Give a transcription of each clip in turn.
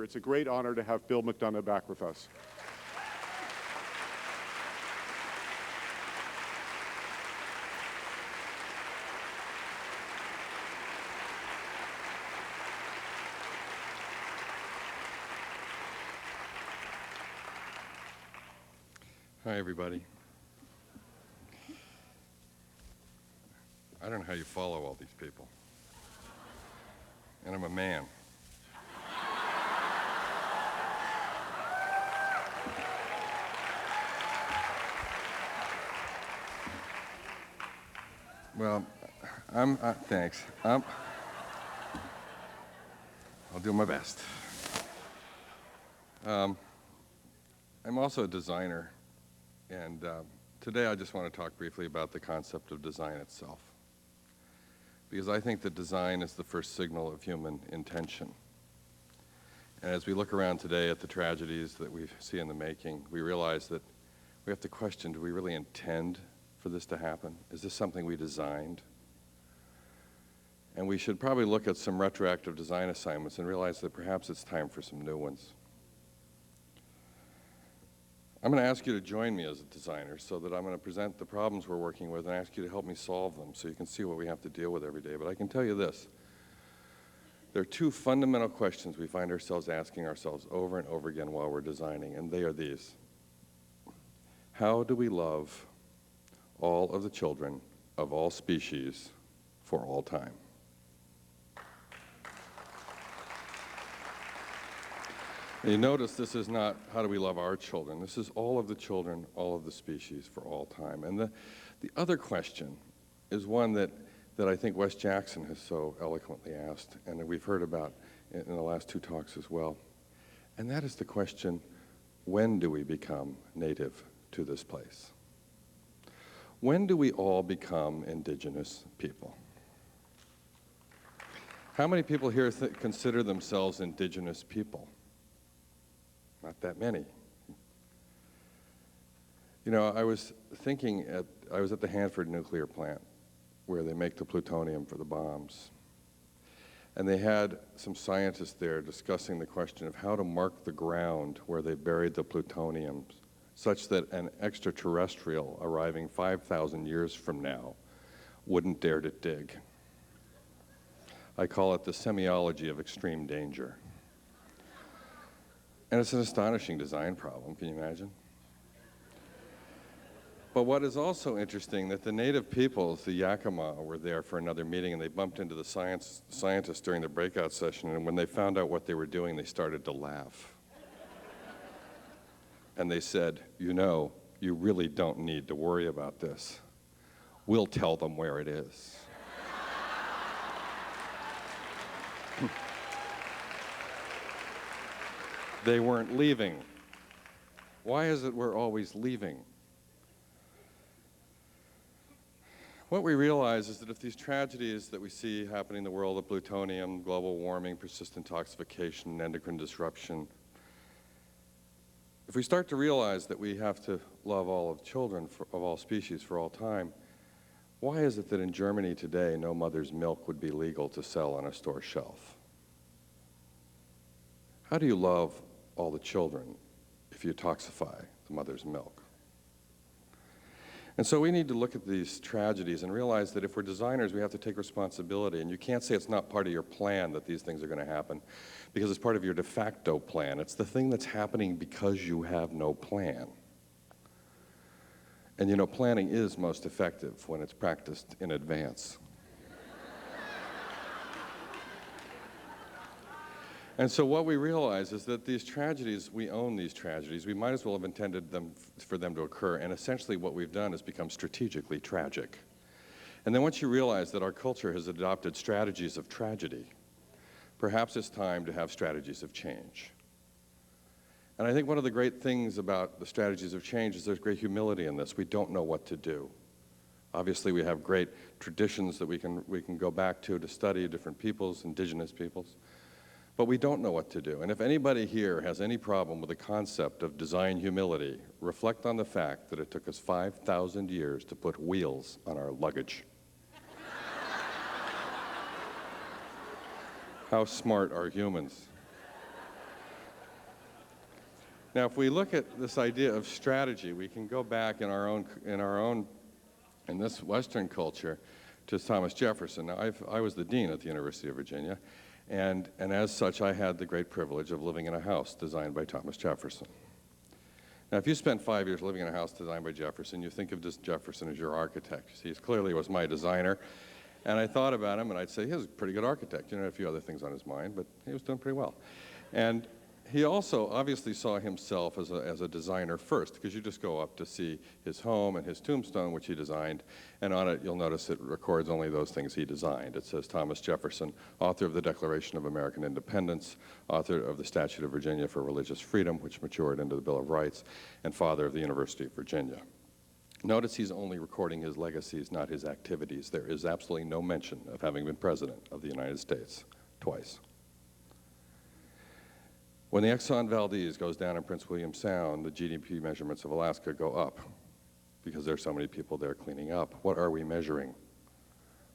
It's a great honor to have Bill McDonough back with us. Hi, everybody. I don't know how you follow all these people. And I'm a man. Well, thanks. I'll do my best. I'm also a designer. And today I just want to talk briefly about the concept of design itself, because I think that design is the first signal of human intention. And as we look around today at the tragedies that we see in the making, we realize that we have to question, do we really intend for this to happen? Is this something we designed? And we should probably look at some retroactive design assignments and realize that perhaps it's time for some new ones. I'm going to ask you to join me as a designer so that I'm going to present the problems we're working with and ask you to help me solve them so you can see what we have to deal with every day. But I can tell you this. There are two fundamental questions we find ourselves asking ourselves over and over again while we're designing, and they are these. How do we love all of the children of all species for all time? And you notice this is not how do we love our children. This is all of the children, all of the species for all time. And the other question is one that I think Wes Jackson has so eloquently asked, and that we've heard about in the last two talks as well. And that is the question, when do we become native to this place? When do we all become indigenous people? How many people here consider themselves indigenous people? Not that many. You know, I was at the Hanford nuclear plant where they make the plutonium for the bombs. And they had some scientists there discussing the question of how to mark the ground where they buried the plutonium such that an extraterrestrial arriving 5,000 years from now wouldn't dare to dig. I call it the semiology of extreme danger. And it's an astonishing design problem, can you imagine? But what is also interesting, that the native peoples, the Yakima, were there for another meeting, and they bumped into the scientists during the breakout session, and when they found out what they were doing, they started to laugh. And they said, you know, you really don't need to worry about this. We'll tell them where it is. They weren't leaving. Why is it we're always leaving? What we realize is that if these tragedies that we see happening in the world of plutonium, global warming, persistent toxification, endocrine disruption, if we start to realize that we have to love all of children of all species for all time, why is it that in Germany today no mother's milk would be legal to sell on a store shelf? How do you love all the children if you toxify the mother's milk? And so we need to look at these tragedies and realize that if we're designers, we have to take responsibility. And you can't say it's not part of your plan that these things are going to happen, because it's part of your de facto plan. It's the thing that's happening because you have no plan. And you know, planning is most effective when it's practiced in advance. And so what we realize is that these tragedies, we own these tragedies. We might as well have intended for them to occur, and essentially what we've done is become strategically tragic. And then once you realize that our culture has adopted strategies of tragedy, perhaps it's time to have strategies of change. And I think one of the great things about the strategies of change is there's great humility in this. We don't know what to do. Obviously, we have great traditions that we can go back to study different peoples, indigenous peoples. But we don't know what to do. And if anybody here has any problem with the concept of design humility, reflect on the fact that it took us 5,000 years to put wheels on our luggage. How smart are humans? Now, if we look at this idea of strategy, we can go back in this Western culture to Thomas Jefferson. Now, I was the dean at the University of Virginia, and as such, I had the great privilege of living in a house designed by Thomas Jefferson. Now, if you spent 5 years living in a house designed by Jefferson, you think of this Jefferson as your architect. He clearly was my designer, and I thought about him, and I'd say he was a pretty good architect. You know, a few other things on his mind, but he was doing pretty well. And he also obviously saw himself as a designer first, because you just go up to see his home and his tombstone, which he designed, and on it you'll notice it records only those things he designed. It says Thomas Jefferson, author of the Declaration of American Independence, author of the Statute of Virginia for Religious Freedom, which matured into the Bill of Rights, and father of the University of Virginia. Notice he's only recording his legacies, not his activities. There is absolutely no mention of having been president of the United States twice. When the Exxon Valdez goes down in Prince William Sound, the GDP measurements of Alaska go up because there's so many people there cleaning up. What are we measuring?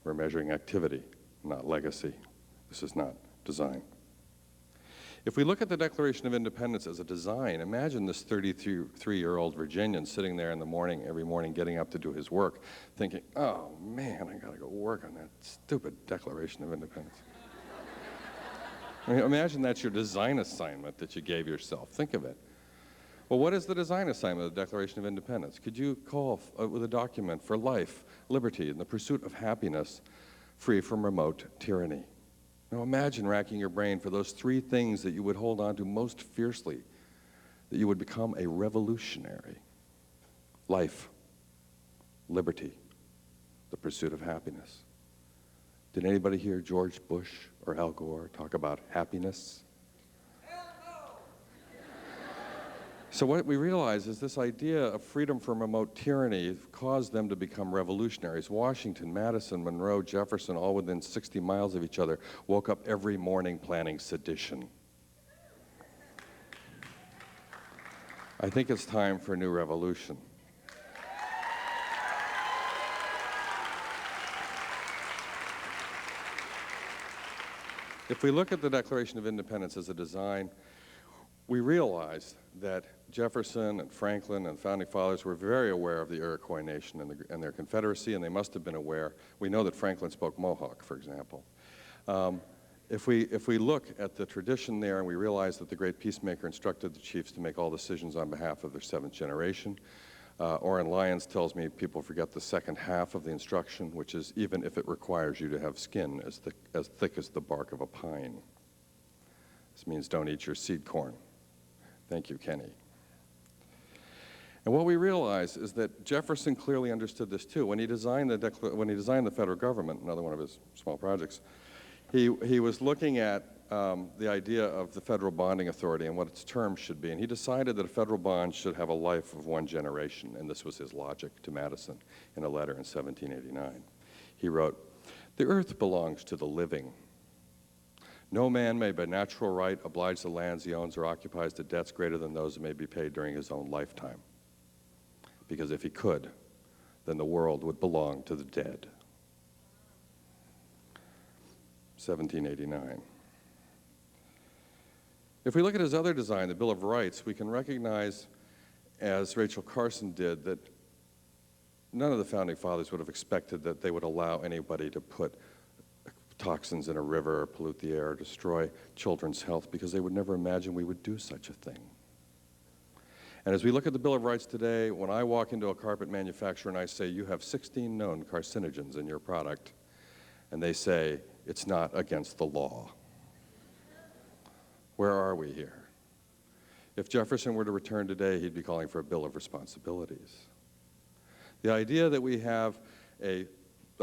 We're measuring activity, not legacy. This is not design. If we look at the Declaration of Independence as a design, imagine this 33-year-old Virginian sitting there in the morning, every morning, getting up to do his work, thinking, oh man, I gotta go work on that stupid Declaration of Independence. I mean, imagine that's your design assignment that you gave yourself. Think of it. Well, what is the design assignment of the Declaration of Independence? Could you call with a document for life, liberty, and the pursuit of happiness, free from remote tyranny? Now imagine racking your brain for those three things that you would hold on to most fiercely, that you would become a revolutionary. Life, liberty, the pursuit of happiness. Did anybody hear George Bush or Al Gore talk about happiness? So what we realize is this idea of freedom from remote tyranny caused them to become revolutionaries. Washington, Madison, Monroe, Jefferson, all within 60 miles of each other, woke up every morning planning sedition. I think it's time for a new revolution. If we look at the Declaration of Independence as a design, we realize that Jefferson and Franklin and the Founding Fathers were very aware of the Iroquois Nation and their confederacy, and they must have been aware. We know that Franklin spoke Mohawk, for example. If we look at the tradition there and we realize that the great peacemaker instructed the chiefs to make all decisions on behalf of their seventh generation, Oren Lyons tells me people forget the second half of the instruction, which is even if it requires you to have skin as thick as the bark of a pine. This means don't eat your seed corn. Thank you, Kenny. And what we realize is that Jefferson clearly understood this too. When he designed the federal government, another one of his small projects, he was looking at the idea of the federal bonding authority and what its terms should be. And he decided that a federal bond should have a life of one generation. And this was his logic to Madison in a letter in 1789. He wrote, "The earth belongs to the living. No man may by natural right oblige the lands he owns or occupies to debts greater than those that may be paid during his own lifetime. Because if he could, then the world would belong to the dead." 1789. If we look at his other design, the Bill of Rights, we can recognize, as Rachel Carson did, that none of the Founding Fathers would have expected that they would allow anybody to put toxins in a river or pollute the air or destroy children's health, because they would never imagine we would do such a thing. And as we look at the Bill of Rights today, when I walk into a carpet manufacturer and I say, you have 16 known carcinogens in your product, and they say, it's not against the law. Where are we here? If Jefferson were to return today, he'd be calling for a Bill of Responsibilities. The idea that we have a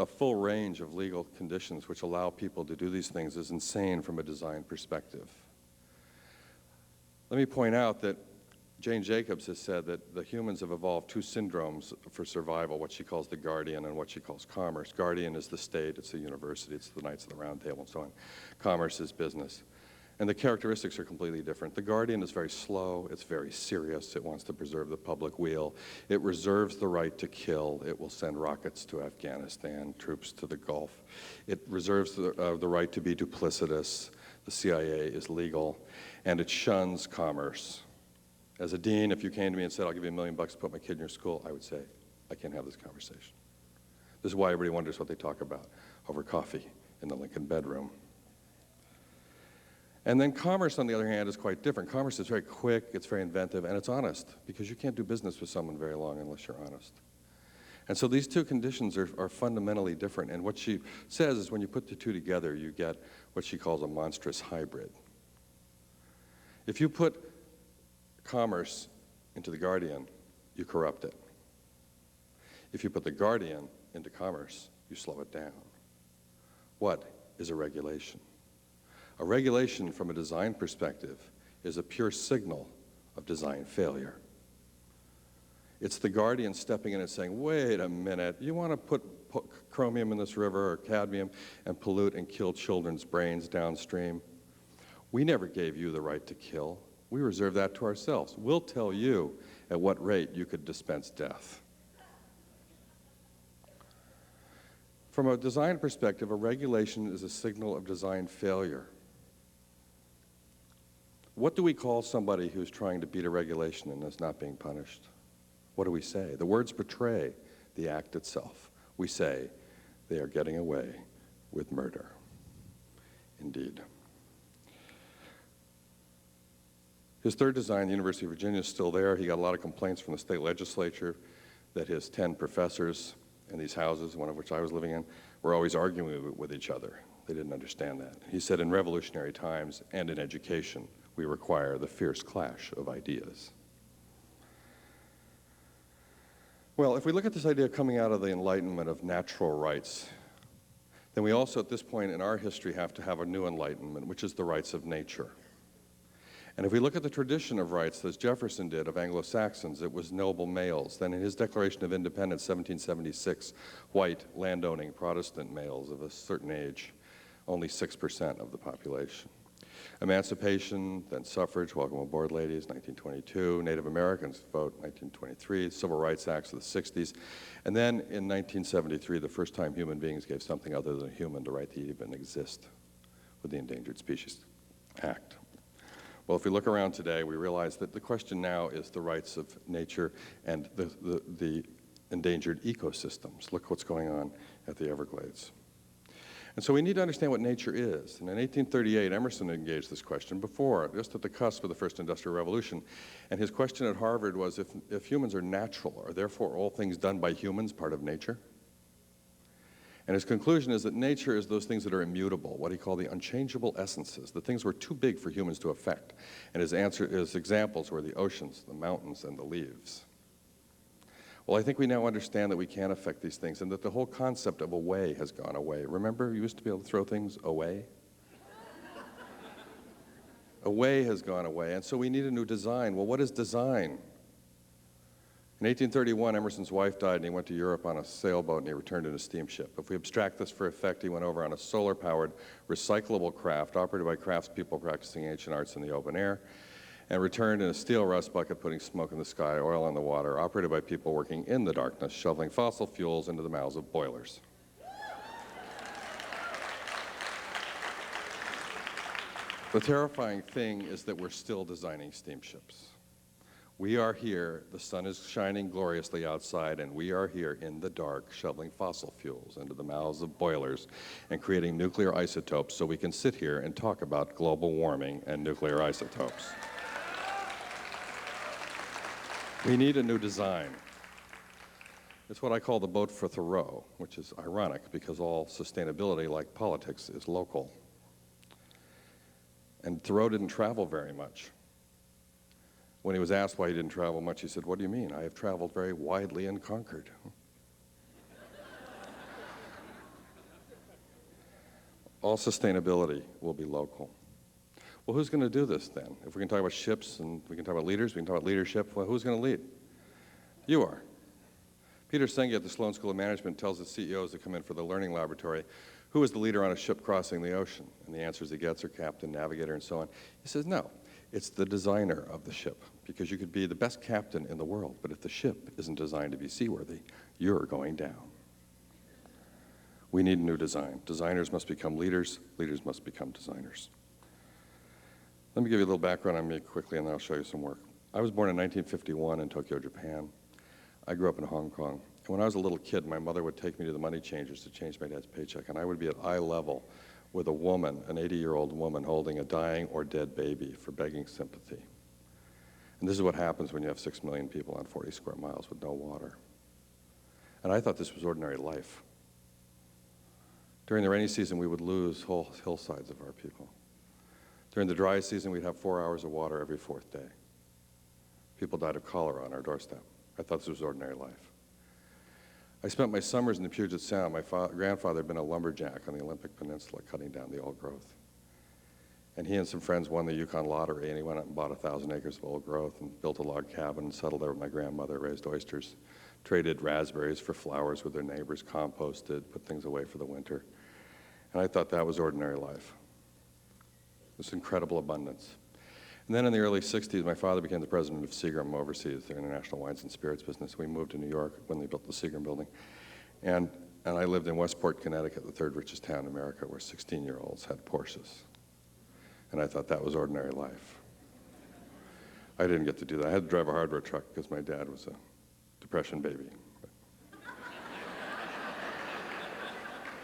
full range of legal conditions which allow people to do these things is insane from a design perspective. Let me point out that Jane Jacobs has said that the humans have evolved two syndromes for survival, what she calls the guardian and what she calls commerce. Guardian is the state, it's the university, it's the Knights of the Round Table and so on. Commerce is business. And the characteristics are completely different. The guardian is very slow, it's very serious, it wants to preserve the public weal. It reserves the right to kill. It will send rockets to Afghanistan, troops to the Gulf. It reserves the right to be duplicitous. The CIA is legal. And it shuns commerce. As a dean, if you came to me and said, I'll give you $1 million to put my kid in your school, I would say, I can't have this conversation. This is why everybody wonders what they talk about over coffee in the Lincoln bedroom. And then commerce, on the other hand, is quite different. Commerce is very quick, it's very inventive, and it's honest, because you can't do business with someone very long unless you're honest. And so these two conditions are fundamentally different. And what she says is when you put the two together, you get what she calls a monstrous hybrid. If you put commerce into The Guardian, you corrupt it. If you put The Guardian into commerce, you slow it down. What is a regulation? A regulation from a design perspective is a pure signal of design failure. It's The Guardian stepping in and saying, wait a minute, you want to put chromium in this river or cadmium and pollute and kill children's brains downstream? We never gave you the right to kill. We reserve that to ourselves. We'll tell you at what rate you could dispense death. From a design perspective, a regulation is a signal of design failure. What do we call somebody who's trying to beat a regulation and is not being punished? What do we say? The words portray the act itself. We say, they are getting away with murder. Indeed. His third design, the University of Virginia, is still there. He got a lot of complaints from the state legislature that his 10 professors in these houses, one of which I was living in, were always arguing with each other. They didn't understand that. He said, in revolutionary times and in education, we require the fierce clash of ideas. Well, if we look at this idea coming out of the Enlightenment of natural rights, then we also at this point in our history have to have a new enlightenment, which is the rights of nature. And if we look at the tradition of rights, as Jefferson did, of Anglo-Saxons, it was noble males. Then in his Declaration of Independence, 1776, white, landowning Protestant males of a certain age, only 6% of the population. Emancipation, then suffrage, welcome aboard ladies, 1922. Native Americans vote, 1923. Civil Rights Acts of the 60s. And then in 1973, the first time human beings gave something other than a human the right to even exist with the Endangered Species Act. Well, if we look around today, we realize that the question now is the rights of nature and the endangered ecosystems. Look what's going on at the Everglades. And so we need to understand what nature is. And in 1838, Emerson engaged this question before, just at the cusp of the first industrial revolution. And his question at Harvard was, if humans are natural, are therefore all things done by humans part of nature? And his conclusion is that nature is those things that are immutable, what he called the unchangeable essences, the things were too big for humans to affect. And his examples were the oceans, the mountains, and the leaves. Well, I think we now understand that we can't affect these things and that the whole concept of away has gone away. Remember, you used to be able to throw things away? Away has gone away, and so we need a new design. Well, what is design? In 1831, Emerson's wife died, and he went to Europe on a sailboat, and he returned in a steamship. If we abstract this for effect, he went over on a solar-powered, recyclable craft operated by craftspeople practicing ancient arts in the open air, and returned in a steel rust bucket, putting smoke in the sky, oil on the water, operated by people working in the darkness, shoveling fossil fuels into the mouths of boilers. The terrifying thing is that we're still designing steamships. We are here, the sun is shining gloriously outside, and we are here in the dark, shoveling fossil fuels into the mouths of boilers and creating nuclear isotopes so we can sit here and talk about global warming and nuclear isotopes. We need a new design. It's what I call the boat for Thoreau, which is ironic because all sustainability, like politics, is local. And Thoreau didn't travel very much. When he was asked why he didn't travel much, he said, "What do you mean? I have traveled very widely and conquered." All sustainability will be local. Well, who's going to do this then? If we can talk about ships and we can talk about leaders, we can talk about leadership, well, who's going to lead? You are. Peter Senge at the Sloan School of Management tells the CEOs that come in for the learning laboratory, who is the leader on a ship crossing the ocean? And the answers he gets are captain, navigator, and so on. He says, no, it's the designer of the ship, because you could be the best captain in the world, but if the ship isn't designed to be seaworthy, you're going down. We need a new design. Designers must become leaders. Leaders must become designers. Let me give you a little background on me quickly, and then I'll show you some work. I was born in 1951 in Tokyo, Japan. I grew up in Hong Kong. And when I was a little kid, my mother would take me to the money changers to change my dad's paycheck, and I would be at eye level with a woman, an 80-year-old woman, holding a dying or dead baby for begging sympathy. And this is what happens when you have 6 million people on 40 square miles with no water. And I thought this was ordinary life. During the rainy season, we would lose whole hillsides of our people. During the dry season, we'd have 4 hours of water every fourth day. People died of cholera on our doorstep. I thought this was ordinary life. I spent my summers in the Puget Sound. My grandfather had been a lumberjack on the Olympic Peninsula cutting down the old growth. And he and some friends won the Yukon lottery, and he went out and bought 1,000 acres of old growth and built a log cabin and settled there with my grandmother, raised oysters, traded raspberries for flowers with their neighbors, composted, put things away for the winter. And I thought that was ordinary life. This incredible abundance. And then in the early 60s, my father became the president of Seagram overseas, their international wines and spirits business. We moved to New York when they built the Seagram building. And I lived in Westport, Connecticut, the third richest town in America, where 16-year-olds had Porsches. And I thought that was ordinary life. I didn't get to do that. I had to drive a hardware truck because my dad was a Depression baby.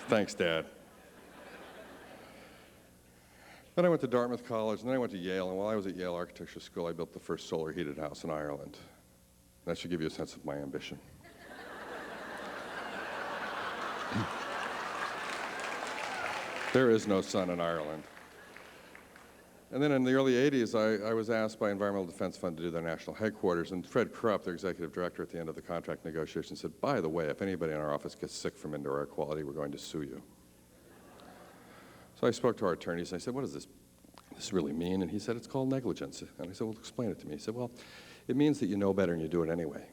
Thanks, Dad. Then I went to Dartmouth College, and then I went to Yale, and while I was at Yale Architecture School, I built the first solar heated house in Ireland. That should give you a sense of my ambition. There is no sun in Ireland. And then in the early 80s, I was asked by Environmental Defense Fund to do their national headquarters, and Fred Krupp, their executive director at the end of the contract negotiation, said, by the way, if anybody in our office gets sick from indoor air quality, we're going to sue you. So I spoke to our attorneys, and I said, what does this really mean? And he said, it's called negligence. And I said, well, explain it to me. He said, well, it means that you know better and you do it anyway.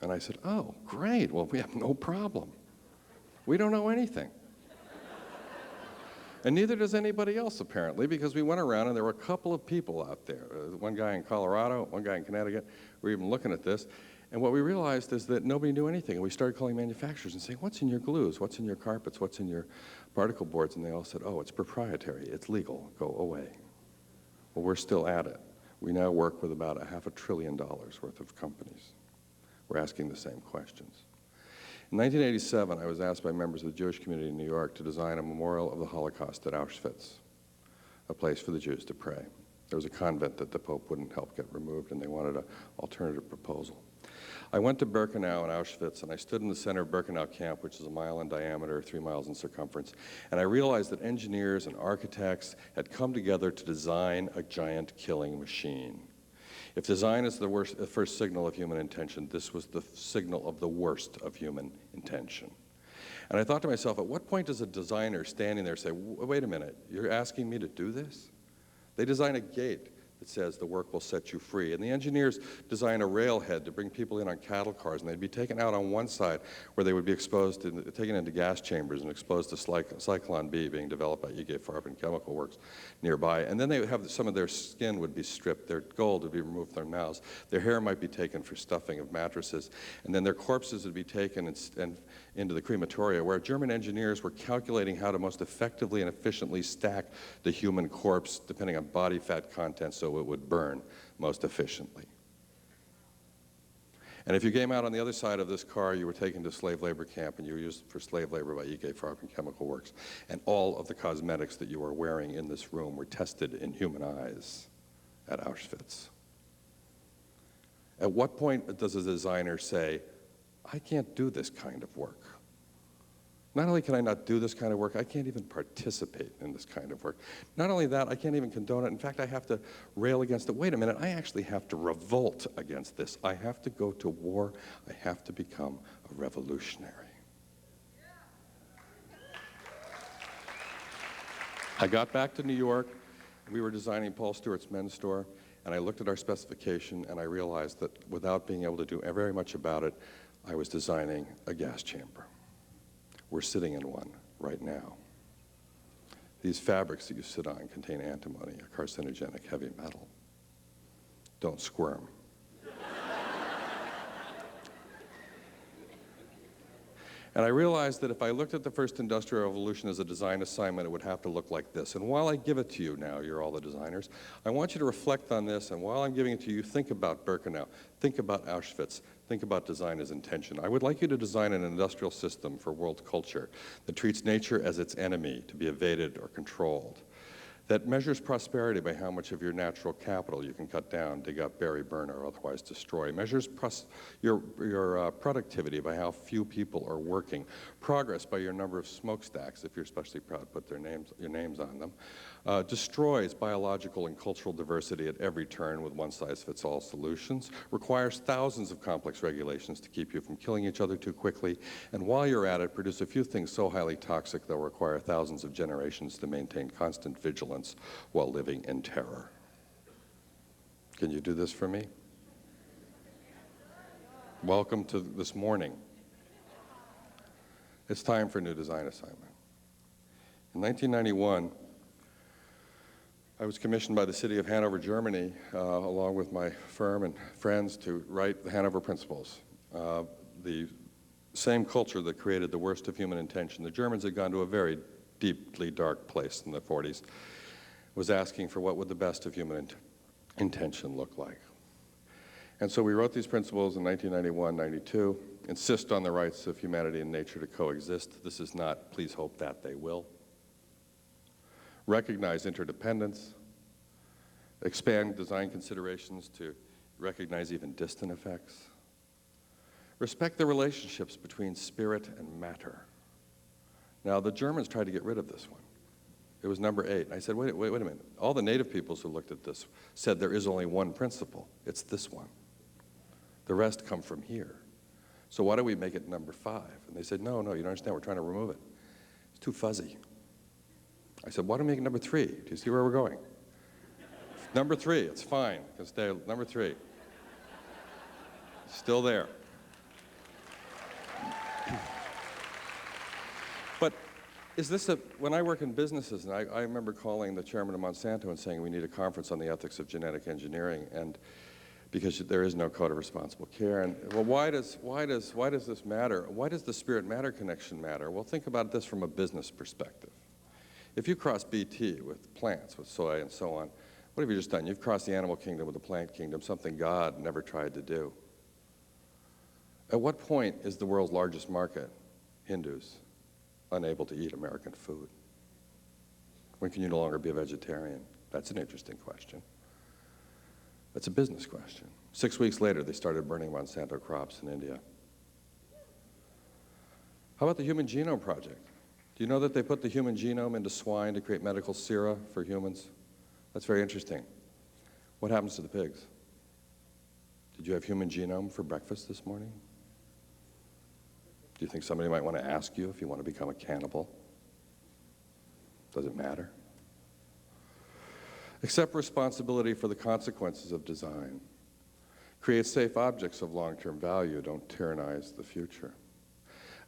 And I said, oh, great. Well, we have no problem. We don't know anything. And neither does anybody else, apparently, because we went around and there were a couple of people out there. One guy in Colorado, one guy in Connecticut. We were even looking at this. And what we realized is that nobody knew anything. And we started calling manufacturers and saying, what's in your glues? What's in your carpets? What's in your particle boards? And they all said, oh, it's proprietary. It's legal. Go away. Well, we're still at it. We now work with about $500 billion worth of companies. We're asking the same questions. In 1987, I was asked by members of the Jewish community in New York to design a memorial of the Holocaust at Auschwitz, a place for the Jews to pray. There was a convent that the Pope wouldn't help get removed, and they wanted an alternative proposal. I went to Birkenau and Auschwitz, and I stood in the center of Birkenau camp, which is 1 mile in diameter, 3 miles in circumference, and I realized that engineers and architects had come together to design a giant killing machine. If design is the first signal of human intention, this was the signal of the worst of human intention. And I thought to myself, at what point does a designer standing there say, wait a minute, you're asking me to do this? They design a gate that says the work will set you free. And the engineers design a railhead to bring people in on cattle cars, and they'd be taken out on one side where they would be exposed to, taken into gas chambers and exposed to Cyclone B being developed by E.G. Farben Chemical Works nearby. And then they would have some of their skin would be stripped, their gold would be removed from their mouths, their hair might be taken for stuffing of mattresses, and then their corpses would be taken and into the crematoria, where German engineers were calculating how to most effectively and efficiently stack the human corpse, depending on body fat content, so it would burn most efficiently. And if you came out on the other side of this car, you were taken to slave labor camp, and you were used for slave labor by E.G. Farben Chemical Works. And all of the cosmetics that you were wearing in this room were tested in human eyes at Auschwitz. At what point does a designer say, I can't do this kind of work? Not only can I not do this kind of work, I can't even participate in this kind of work. Not only that, I can't even condone it. In fact, I have to rail against it. Wait a minute, I actually have to revolt against this. I have to go to war. I have to become a revolutionary. I got back to New York. We were designing Paul Stewart's men's store, and I looked at our specification, and I realized that without being able to do very much about it, I was designing a gas chamber. We're sitting in one right now. These fabrics that you sit on contain antimony, a carcinogenic heavy metal. Don't squirm. And I realized that if I looked at the first industrial revolution as a design assignment, it would have to look like this. And while I give it to you now, you're all the designers, I want you to reflect on this, and while I'm giving it to you, think about Birkenau, think about Auschwitz, think about design as intention. I would like you to design an industrial system for world culture that treats nature as its enemy to be evaded or controlled, that measures prosperity by how much of your natural capital you can cut down, dig up, bury, burn, or otherwise destroy, measures your productivity by how few people are working, progress by your number of smokestacks, if you're especially proud to put your names on them, destroys biological and cultural diversity at every turn with one-size-fits-all solutions, requires thousands of complex regulations to keep you from killing each other too quickly, and while you're at it, produce a few things so highly toxic they'll require thousands of generations to maintain constant vigilance while living in terror. Can you do this for me? Welcome to this morning. It's time for a new design assignment. In 1991, I was commissioned by the city of Hanover, Germany, along with my firm and friends, to write the Hanover Principles, the same culture that created the worst of human intention. The Germans had gone to a very deeply dark place in the 40s, was asking for what would the best of human intention look like. And so we wrote these principles in 1991, 92, insist on the rights of humanity and nature to coexist. This is not, please hope that they will. Recognize interdependence, expand design considerations to recognize even distant effects. Respect the relationships between spirit and matter. Now, the Germans tried to get rid of this one. It was number 8. And I said, wait a minute. All the native peoples who looked at this said there is only one principle. It's this one. The rest come from here. So why don't we make it number 5? And they said, no, you don't understand. We're trying to remove it. It's too fuzzy. I said, why don't we make it number 3? Do you see where we're going? Number 3, it's fine. You can stay number 3. Still there. But is this when I work in businesses, and I remember calling the chairman of Monsanto and saying we need a conference on the ethics of genetic engineering, and because there is no code of responsible care. And well, why does this matter? Why does the spirit-matter connection matter? Well, think about this from a business perspective. If you cross BT with plants, with soy and so on, what have you just done? You've crossed the animal kingdom with the plant kingdom, something God never tried to do. At what point is the world's largest market, Hindus, unable to eat American food? When can you no longer be a vegetarian? That's an interesting question. That's a business question. 6 weeks later, they started burning Monsanto crops in India. How about the Human Genome Project? Do you know that they put the human genome into swine to create medical sera for humans? That's very interesting. What happens to the pigs? Did you have human genome for breakfast this morning? Do you think somebody might want to ask you if you want to become a cannibal? Does it matter? Accept responsibility for the consequences of design. Create safe objects of long-term value. Don't tyrannize the future.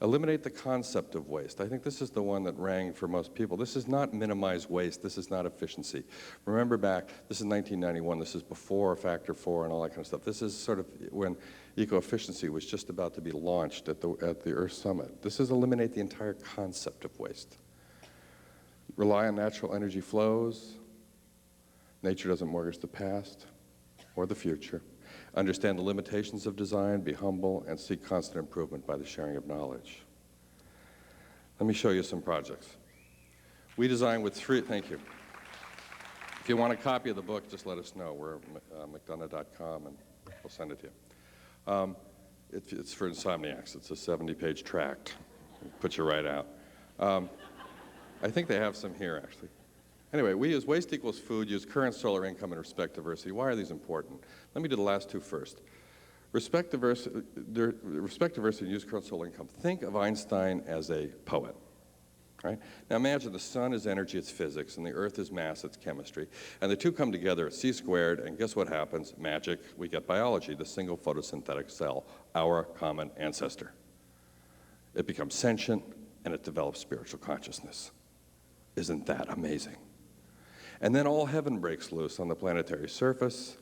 Eliminate the concept of waste. I think this is the one that rang for most people. This is not minimize waste. This is not efficiency. Remember back, this is 1991. This is before Factor 4 and all that kind of stuff. This is sort of when eco-efficiency was just about to be launched at the Earth Summit. This is eliminate the entire concept of waste. Rely on natural energy flows. Nature doesn't mortgage the past or the future. Understand the limitations of design, be humble, and seek constant improvement by the sharing of knowledge. Let me show you some projects. We design with 3, thank you. If you want a copy of the book, just let us know. We're at McDonough.com, and we'll send it to you. It's for insomniacs. It's a 70-page tract. Put you right out. I think they have some here, actually. Anyway, we use waste equals food, use current solar income, and respect diversity. Why are these important? Let me do the last 2 first. Respect diversity and use current solar income. Think of Einstein as a poet, right? Now imagine the sun is energy, it's physics, and the earth is mass, it's chemistry. And the two come together at c squared, and guess what happens? Magic, we get biology, the single photosynthetic cell, our common ancestor. It becomes sentient, and it develops spiritual consciousness. Isn't that amazing? And then all heaven breaks loose on the planetary surface,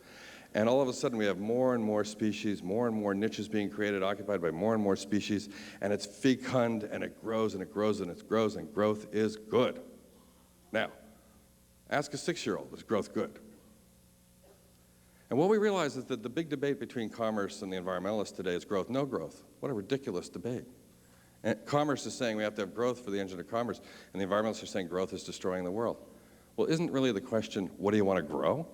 And all of a sudden, we have more and more species, more and more niches being created, occupied by more and more species, and it's fecund, and it grows, and it grows, and it grows, and growth is good. Now, ask a 6-year-old, is growth good? And what we realize is that the big debate between commerce and the environmentalists today is growth, no growth. What a ridiculous debate. And commerce is saying we have to have growth for the engine of commerce, and the environmentalists are saying growth is destroying the world. Well, isn't really the question, what do you want to grow?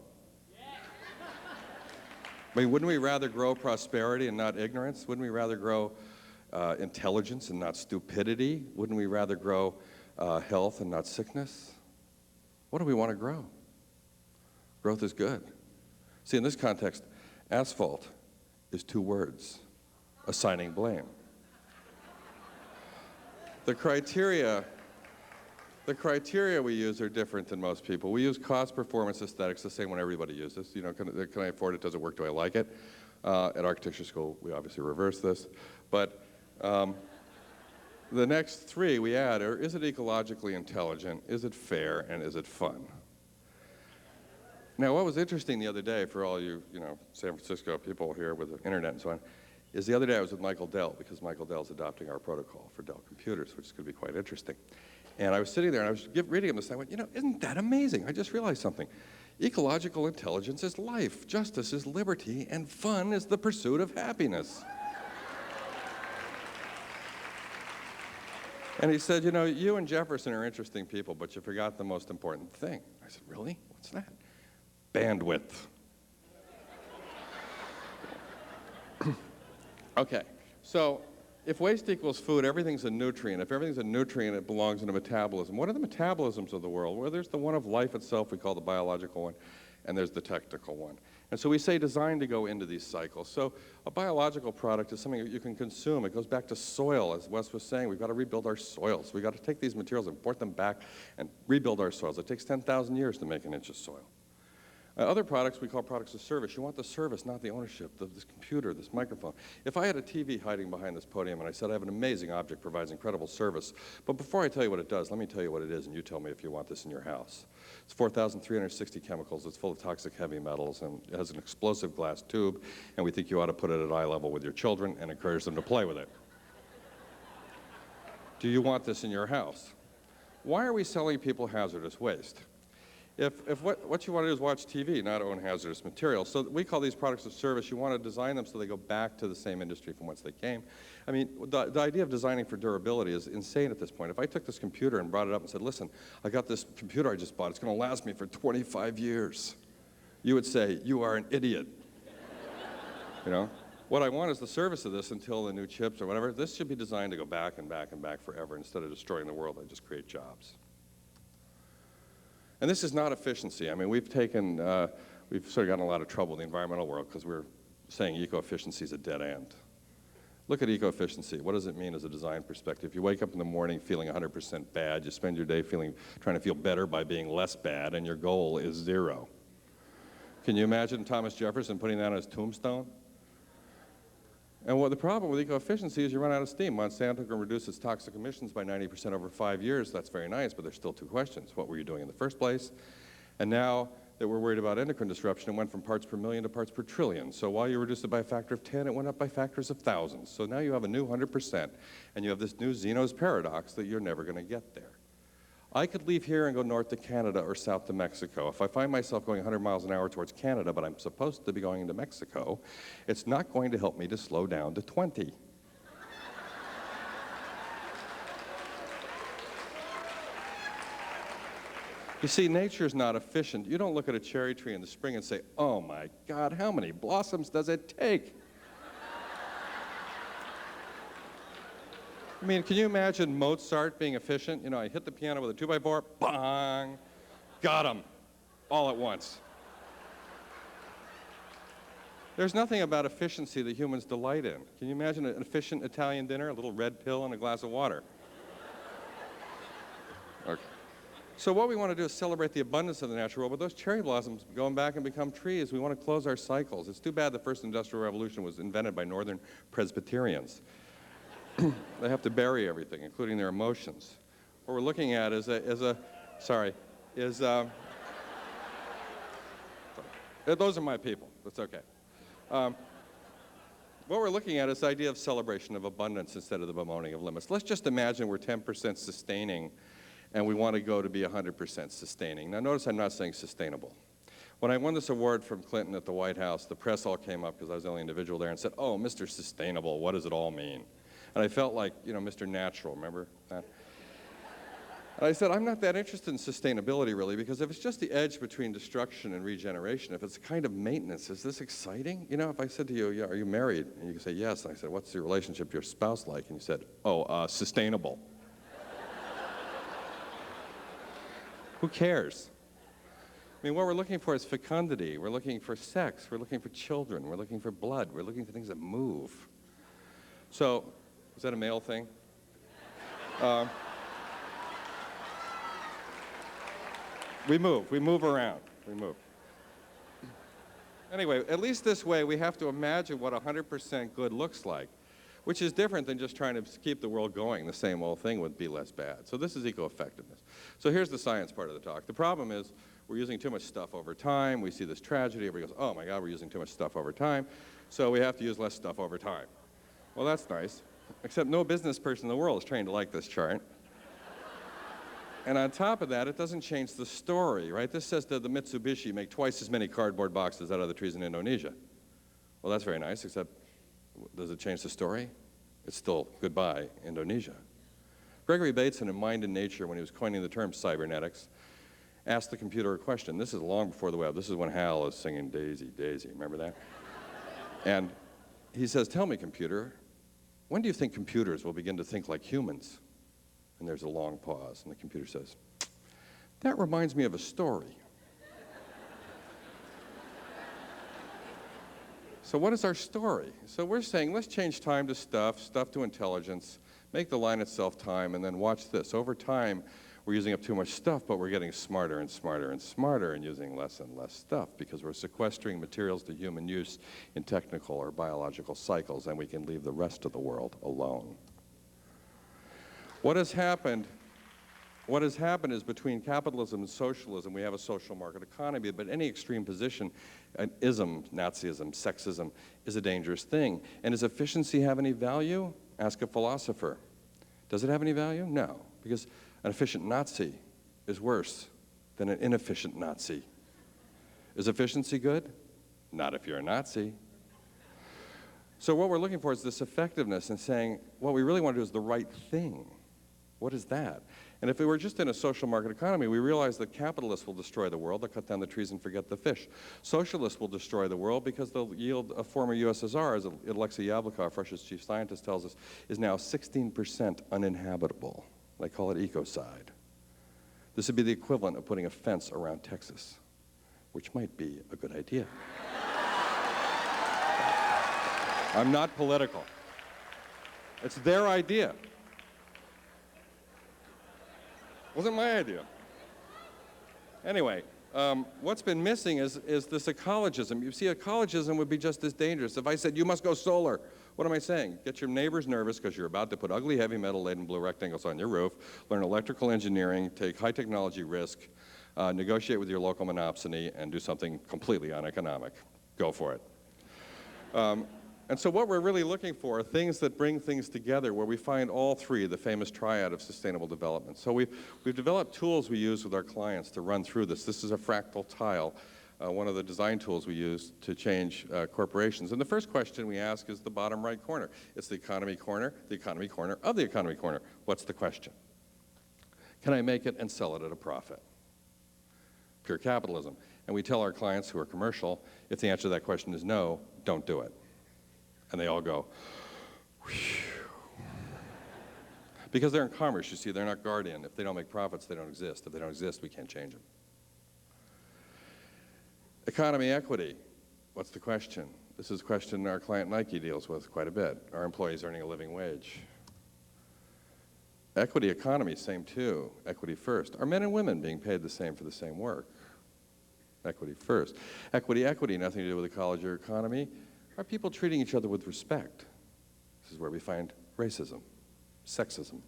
I mean, wouldn't we rather grow prosperity and not ignorance? Wouldn't we rather grow intelligence and not stupidity? Wouldn't we rather grow health and not sickness? What do we want to grow? Growth is good. See, in this context, asphalt is 2 words, assigning blame. The criteria we use are different than most people. We use cost, performance, aesthetics, the same one everybody uses. You know, can I afford it? Does it work? Do I like it? At architecture school, we obviously reverse this. But the next 3 we add are, is it ecologically intelligent? Is it fair? And is it fun? Now, what was interesting the other day for all you San Francisco people here with the internet and so on, is the other day I was with Michael Dell, because Michael Dell's adopting our protocol for Dell computers, which is going to be quite interesting. And I was sitting there and I was reading him this, and I went, isn't that amazing? I just realized something. Ecological intelligence is life, justice is liberty, and fun is the pursuit of happiness. And he said, you and Jefferson are interesting people, but you forgot the most important thing. I said, really? What's that? Bandwidth. Okay, so if waste equals food, everything's a nutrient. If everything's a nutrient, it belongs in a metabolism. What are the metabolisms of the world? Well, there's the one of life itself, we call the biological one, and there's the technical one. And so we say designed to go into these cycles. So a biological product is something that you can consume. It goes back to soil, as Wes was saying. We've got to rebuild our soils. We've got to take these materials and port them back and rebuild our soils. It takes 10,000 years to make an inch of soil. Other products we call products of service. You want the service, not the ownership, this computer, this microphone. If I had a TV hiding behind this podium and I said I have an amazing object, provides incredible service, but before I tell you what it does, let me tell you what it is, and you tell me if you want this in your house. It's 4,360 chemicals, it's full of toxic heavy metals, and it has an explosive glass tube, and we think you ought to put it at eye level with your children and encourage them to play with it. Do you want this in your house? Why are we selling people hazardous waste? If what you want to do is watch TV, not own hazardous materials. So we call these products of service. You want to design them so they go back to the same industry from whence they came. I mean, the idea of designing for durability is insane at this point. If I took this computer and brought it up and said, listen, I got this computer I just bought. It's going to last me for 25 years. You would say, you are an idiot. What I want is the service of this until the new chips or whatever. This should be designed to go back and back and back forever. Instead of destroying the world, I just create jobs. And this is not efficiency. I mean, we've sort of gotten in a lot of trouble in the environmental world because we're saying eco-efficiency is a dead end. Look at eco-efficiency. What does it mean as a design perspective? You wake up in the morning feeling 100% bad. You spend your day trying to feel better by being less bad, and your goal is 0. Can you imagine Thomas Jefferson putting that on his tombstone? And what the problem with eco-efficiency is you run out of steam. Monsanto can reduce its toxic emissions by 90% over 5 years. That's very nice, but there's still 2 questions. What were you doing in the first place? And now that we're worried about endocrine disruption, it went from parts per million to parts per trillion. So while you reduced it by a factor of 10, it went up by factors of thousands. So now you have a new 100%, and you have this new Zeno's paradox that you're never going to get there. I could leave here and go north to Canada or south to Mexico. If I find myself going 100 miles an hour towards Canada, but I'm supposed to be going into Mexico, it's not going to help me to slow down to 20. You see, nature's not efficient. You don't look at a cherry tree in the spring and say, oh my God, how many blossoms does it take? I mean, can you imagine Mozart being efficient? I hit the piano with a 2x4, bang, got him, all at once. There's nothing about efficiency that humans delight in. Can you imagine an efficient Italian dinner, a little red pill and a glass of water? Okay. So what we want to do is celebrate the abundance of the natural world, but those cherry blossoms going back and become trees. We want to close our cycles. It's too bad the first industrial revolution was invented by Northern Presbyterians. They have to bury everything, including their emotions. What we're looking at is those are my people. It's okay. Um, what we're looking at is the idea of celebration of abundance instead of the bemoaning of limits. Let's just imagine we're 10% sustaining and we want to go to be 100% sustaining. Now notice I'm not saying sustainable. When I won this award from Clinton at the White House, the press all came up because I was the only individual there and said, "Oh, Mr. Sustainable, what does it all mean?" And I felt like, Mr. Natural, remember that? And I said, I'm not that interested in sustainability, really, because if it's just the edge between destruction and regeneration, if it's a kind of maintenance, is this exciting? If I said to you, "Yeah, are you married?" And you could say, "Yes." And I said, "What's your relationship to your spouse like?" And you said, "Oh, sustainable." Who cares? I mean, what we're looking for is fecundity. We're looking for sex. We're looking for children. We're looking for blood. We're looking for things that move. So, is that a male thing? We move around, we move. Anyway, at least this way we have to imagine what 100% good looks like, which is different than just trying to keep the world going. The same old thing would be less bad. So this is eco-effectiveness. So here's the science part of the talk. The problem is we're using too much stuff over time. We see this tragedy. Everybody goes, "Oh my God, we're using too much stuff over time. So we have to use less stuff over time." Well, that's nice, except no business person in the world is trained to like this chart. And on top of that, it doesn't change the story, right? This says that the Mitsubishi make twice as many cardboard boxes out of the trees in Indonesia. Well, that's very nice, except does it change the story? It's still goodbye, Indonesia. Gregory Bateson, in Mind and Nature, when he was coining the term cybernetics, asked the computer a question. This is long before the web. This is when Hal is singing Daisy, Daisy. Remember that? And he says, "Tell me, computer, when do you think computers will begin to think like humans?" And there's a long pause, and the computer says, "That reminds me of a story." So what is our story? So we're saying, let's change time to stuff, stuff to intelligence, make the line itself time, and then watch this. Over time, we're using up too much stuff, but we're getting smarter and smarter and smarter and using less and less stuff because we're sequestering materials to human use in technical or biological cycles, and we can leave the rest of the world alone. What has happened is between capitalism and socialism, we have a social market economy, but any extreme position, ism, Nazism, sexism, is a dangerous thing. And does efficiency have any value? Ask a philosopher. Does it have any value? No, because an efficient Nazi is worse than an inefficient Nazi. Is efficiency good? Not if you're a Nazi. So what we're looking for is this effectiveness and saying, what we really want to do is the right thing. What is that? And if we were just in a social market economy, we realize that capitalists will destroy the world. They'll cut down the trees and forget the fish. Socialists will destroy the world because they'll yield a former USSR, as Alexei Yablokov, Russia's chief scientist, tells us, is now 16% uninhabitable. They call it ecocide. This would be the equivalent of putting a fence around Texas, which might be a good idea. I'm not political. It's their idea. Wasn't my idea. Anyway, what's been missing is this ecologism. You see, ecologism would be just as dangerous. If I said, you must go solar, what am I saying? Get your neighbors nervous because you're about to put ugly heavy metal laden blue rectangles on your roof, learn electrical engineering, take high technology risk, negotiate with your local monopsony, and do something completely uneconomic. Go for it. And so what we're really looking for are things that bring things together where we find all three, the famous triad of sustainable development. So we've developed tools we use with our clients to run through this. This is a fractal tile, one of the design tools we use to change corporations. And the first question we ask is the bottom right corner. It's the economy corner of the economy corner. What's the question? Can I make it and sell it at a profit? Pure capitalism. And we tell our clients who are commercial, if the answer to that question is no, don't do it. And they all go, whew. Because they're in commerce, you see, they're not guardian. If they don't make profits, they don't exist. If they don't exist, we can't change them. Economy equity, what's the question? This is a question our client Nike deals with quite a bit. Are employees earning a living wage? Equity economy, same too. Equity first. Are men and women being paid the same for the same work? Equity first. Equity, nothing to do with ecology or economy. Are people treating each other with respect? This is where we find racism, sexism.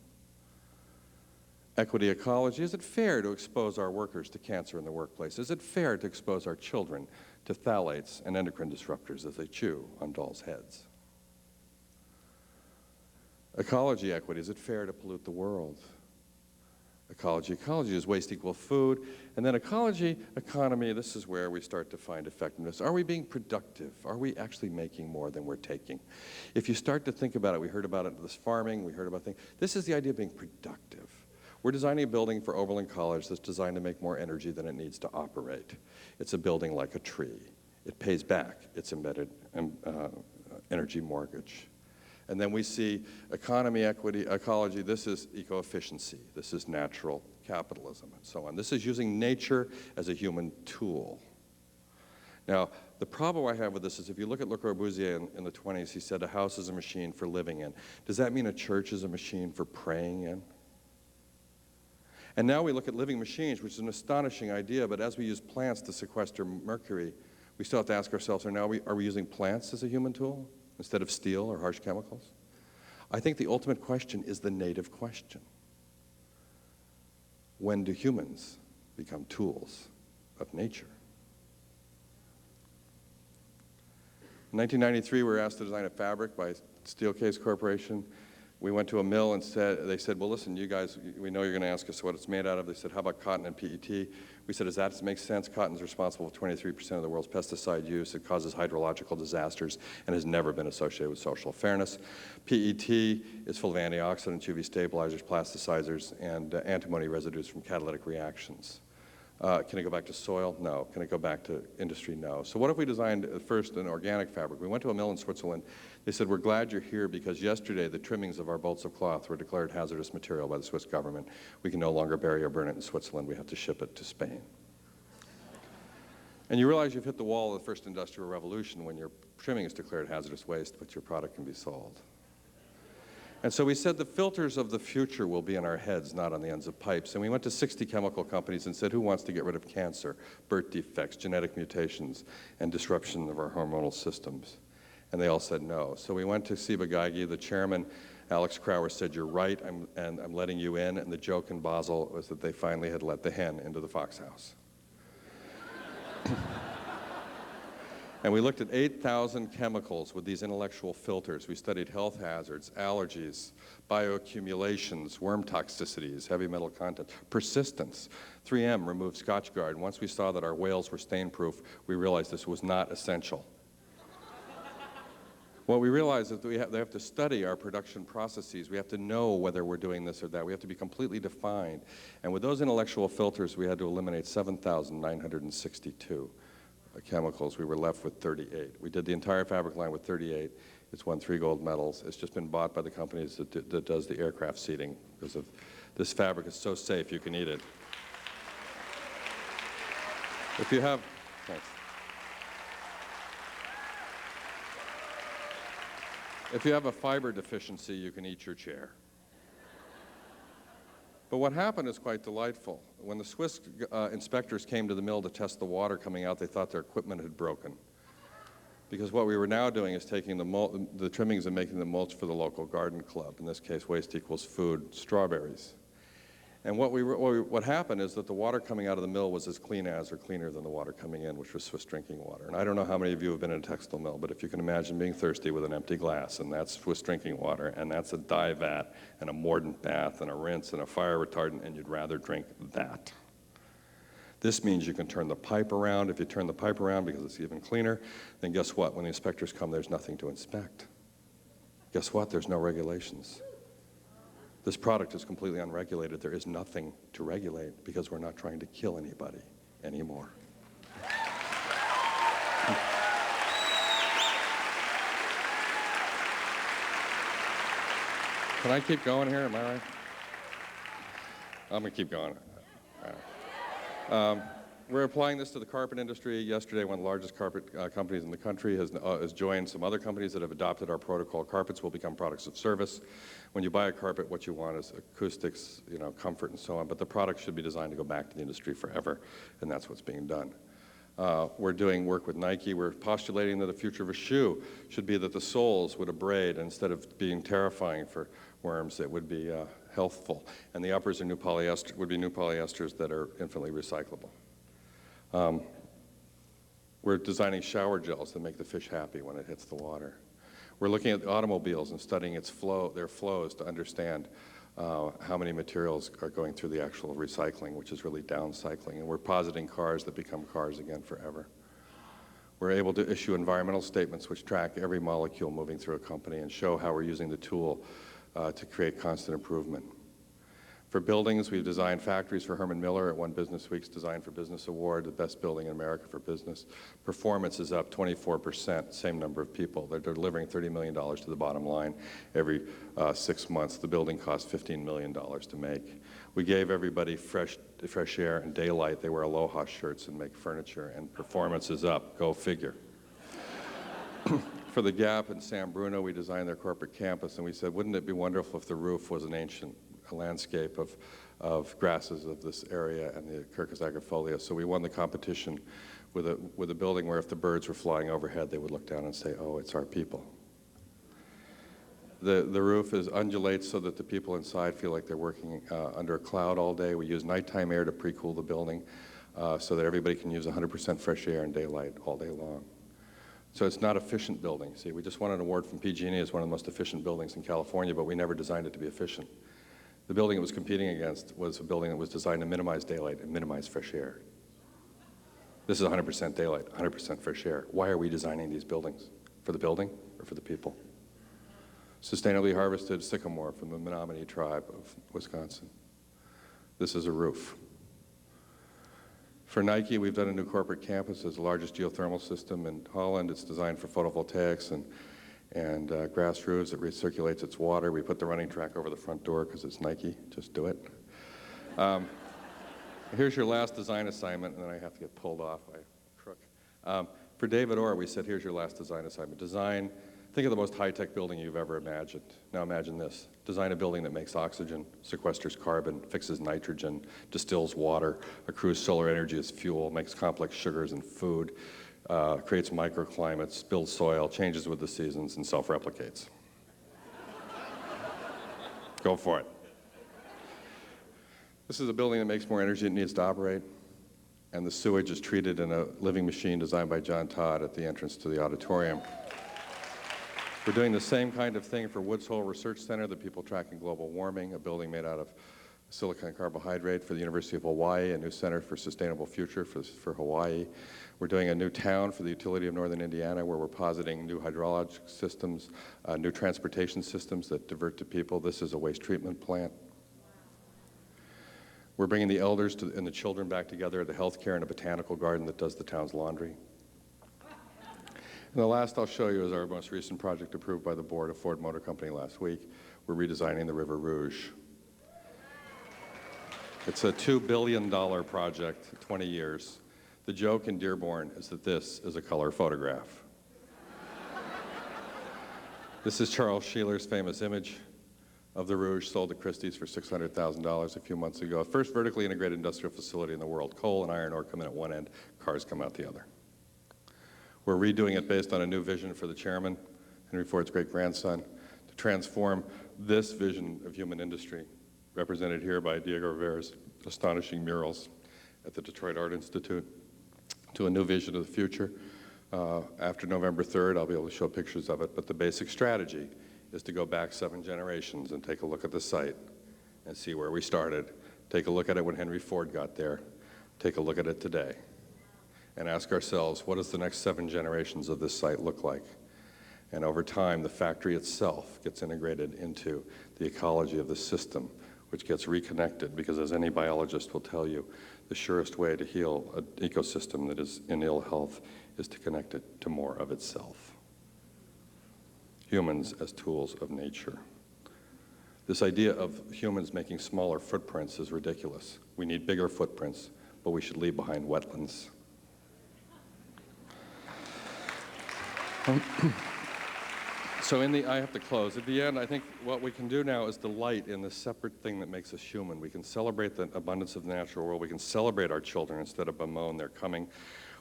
Equity ecology, is it fair to expose our workers to cancer in the workplace? Is it fair to expose our children to phthalates and endocrine disruptors as they chew on dolls' heads. Ecology equity, is it fair to pollute the world? Ecology is waste equals food. And then ecology, economy, this is where we start to find effectiveness. Are we being productive? Are we actually making more than we're taking? If you start to think about it, we heard about it in this farming, we heard about things. This is the idea of being productive. We're designing a building for Oberlin College that's designed to make more energy than it needs to operate. It's a building like a tree. It pays back its embedded energy mortgage. And then we see economy, equity, ecology. This is eco-efficiency. This is natural capitalism, and so on. This is using nature as a human tool. Now, the problem I have with this is if you look at Le Corbusier in the 20s, he said a house is a machine for living in. Does that mean a church is a machine for praying in? And now we look at living machines, which is an astonishing idea, but as we use plants to sequester mercury, we still have to ask ourselves, are we using plants as a human tool instead of steel or harsh chemicals? I think the ultimate question is the native question. When do humans become tools of nature? In 1993, we were asked to design a fabric by Steelcase Corporation. We went to a mill and they said, well, listen, you guys, we know you're going to ask us what it's made out of. They said, how about cotton and PET? We said, does that make sense? Cotton's responsible for 23% of the world's pesticide use. It causes hydrological disasters and has never been associated with social fairness. PET is full of antioxidants, UV stabilizers, plasticizers, and antimony residues from catalytic reactions. Can it go back to soil? No. Can it go back to industry? No. So what if we designed first an organic fabric? We went to a mill in Switzerland. They said, we're glad you're here because yesterday the trimmings of our bolts of cloth were declared hazardous material by the Swiss government. We can no longer bury or burn it in Switzerland. We have to ship it to Spain. And you realize you've hit the wall of the first industrial revolution when your trimming is declared hazardous waste, but your product can be sold. And so we said the filters of the future will be in our heads, not on the ends of pipes. And we went to 60 chemical companies and said, who wants to get rid of cancer, birth defects, genetic mutations, and disruption of our hormonal systems? And they all said no. So we went to Ciba Geigy, the chairman. Alex Crower said, you're right, and I'm letting you in. And the joke in Basel was that they finally had let the hen into the fox house. And we looked at 8,000 chemicals with these intellectual filters. We studied health hazards, allergies, bioaccumulations, worm toxicities, heavy metal content, persistence. 3M removed Scotchgard. Once we saw that our whales were stain-proof, we realized this was not essential. What we realized is that they have to study our production processes. We have to know whether we're doing this or that. We have to be completely defined. And with those intellectual filters, we had to eliminate 7,962. Chemicals. We were left with 38. We did the entire fabric line with 38. It's won 3 gold medals. It's just been bought by the companies that does the aircraft seating because of this fabric is so safe you can eat it. If you have, thanks. If you have a fiber deficiency, you can eat your chair. But what happened is quite delightful. When the Swiss inspectors came to the mill to test the water coming out, they thought their equipment had broken. Because what we were now doing is taking the trimmings and making the mulch for the local garden club. In this case, waste equals food, strawberries. And what happened is that the water coming out of the mill was as clean as or cleaner than the water coming in, which was Swiss drinking water. And I don't know how many of you have been in a textile mill, but if you can imagine being thirsty with an empty glass, and that's Swiss drinking water, and that's a dye vat, and a mordant bath, and a rinse, and a fire retardant, and you'd rather drink that. This means you can turn the pipe around. If you turn the pipe around because it's even cleaner, then guess what? When the inspectors come, there's nothing to inspect. Guess what? There's no regulations. This product is completely unregulated. There is nothing to regulate because we're not trying to kill anybody anymore. Can I keep going here? Am I right? I'm going to keep going. All right. We're applying this to the carpet industry. Yesterday, one of the largest carpet companies in the country has joined some other companies that have adopted our protocol. Carpets will become products of service. When you buy a carpet, what you want is acoustics, comfort, and so on. But the product should be designed to go back to the industry forever, and that's what's being done. We're doing work with Nike. We're postulating that the future of a shoe should be that the soles would abrade. Instead of being terrifying for worms, it would be healthful. And the uppers are would be new polyesters that are infinitely recyclable. We're designing shower gels that make the fish happy when it hits the water. We're looking at automobiles and studying their flows to understand how many materials are going through the actual recycling, which is really downcycling. And we're positing cars that become cars again forever. We're able to issue environmental statements which track every molecule moving through a company and show how we're using the tool to create constant improvement. For buildings, we've designed factories for Herman Miller at one Business Week's Design for Business Award, the best building in America for business. Performance is up 24%, same number of people. They're delivering $30 million to the bottom line every 6 months. The building costs $15 million to make. We gave everybody fresh air and daylight. They wear Aloha shirts and make furniture, and performance is up. Go figure. For the Gap and San Bruno, we designed their corporate campus, and we said, wouldn't it be wonderful if the roof was an ancient landscape of grasses of this area and the Quercus agrifolia. So we won the competition with a building where if the birds were flying overhead, they would look down and say, oh, it's our people. The roof undulates so that the people inside feel like they're working under a cloud all day. We use nighttime air to pre-cool the building so that everybody can use 100% fresh air and daylight all day long. So it's not efficient building. See, we just won an award from PG&E as one of the most efficient buildings in California, but we never designed it to be efficient. The building it was competing against was a building that was designed to minimize daylight and minimize fresh air. This is 100% daylight, 100% fresh air. Why are we designing these buildings? For the building or for the people? Sustainably harvested sycamore from the Menominee tribe of Wisconsin. This is a roof. For Nike, we've done a new corporate campus. It's the largest geothermal system in Holland. It's designed for photovoltaics and grass roofs. It recirculates its water. We put the running track over the front door because it's Nike. Just do it. Here's your last design assignment, and then I have to get pulled off by a crook. For David Orr, we said, here's your last design assignment. Think of the most high-tech building you've ever imagined. Now imagine this. Design a building that makes oxygen, sequesters carbon, fixes nitrogen, distills water, accrues solar energy as fuel, makes complex sugars in food, creates microclimates, builds soil, changes with the seasons, and self-replicates. Go for it. This is a building that makes more energy than it needs to operate, and the sewage is treated in a living machine designed by John Todd at the entrance to the auditorium. We're doing the same kind of thing for Woods Hole Research Center, the people tracking global warming, a building made out of silicon carbohydrate for the University of Hawaii, a new center for sustainable future for Hawaii. We're doing a new town for the utility of northern Indiana where we're positing new hydrologic systems, new transportation systems that divert to people. This is a waste treatment plant. We're bringing the elders and the children back together at the healthcare and a botanical garden that does the town's laundry. And the last I'll show you is our most recent project approved by the board of Ford Motor Company last week. We're redesigning the River Rouge. It's a $2 billion project, 20 years. The joke in Dearborn is that this is a color photograph. This is Charles Sheeler's famous image of the Rouge, sold to Christie's for $600,000 a few months ago. First vertically integrated industrial facility in the world. Coal and iron ore come in at one end, cars come out the other. We're redoing it based on a new vision for the chairman, Henry Ford's great-grandson, to transform this vision of human industry, represented here by Diego Rivera's astonishing murals at the Detroit Art Institute, to a new vision of the future. After November 3rd, I'll be able to show pictures of it, but the basic strategy is to go back 7 generations and take a look at the site and see where we started. Take a look at it when Henry Ford got there. Take a look at it today. And ask ourselves, what does the next 7 generations of this site look like? And over time, the factory itself gets integrated into the ecology of the system, which gets reconnected, because as any biologist will tell you, the surest way to heal an ecosystem that is in ill health is to connect it to more of itself. Humans as tools of nature. This idea of humans making smaller footprints is ridiculous. We need bigger footprints, but we should leave behind wetlands. So I have to close. At the end, I think what we can do now is delight in the separate thing that makes us human. We can celebrate the abundance of the natural world. We can celebrate our children instead of bemoan their coming.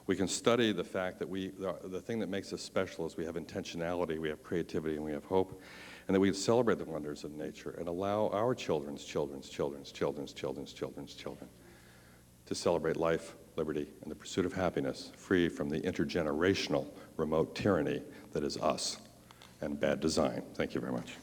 We can study the fact that the thing that makes us special is we have intentionality, we have creativity, and we have hope, and that we celebrate the wonders of nature and allow our children's children to celebrate life liberty, and the pursuit of happiness, free from the intergenerational remote tyranny that is us and bad design. Thank you very much.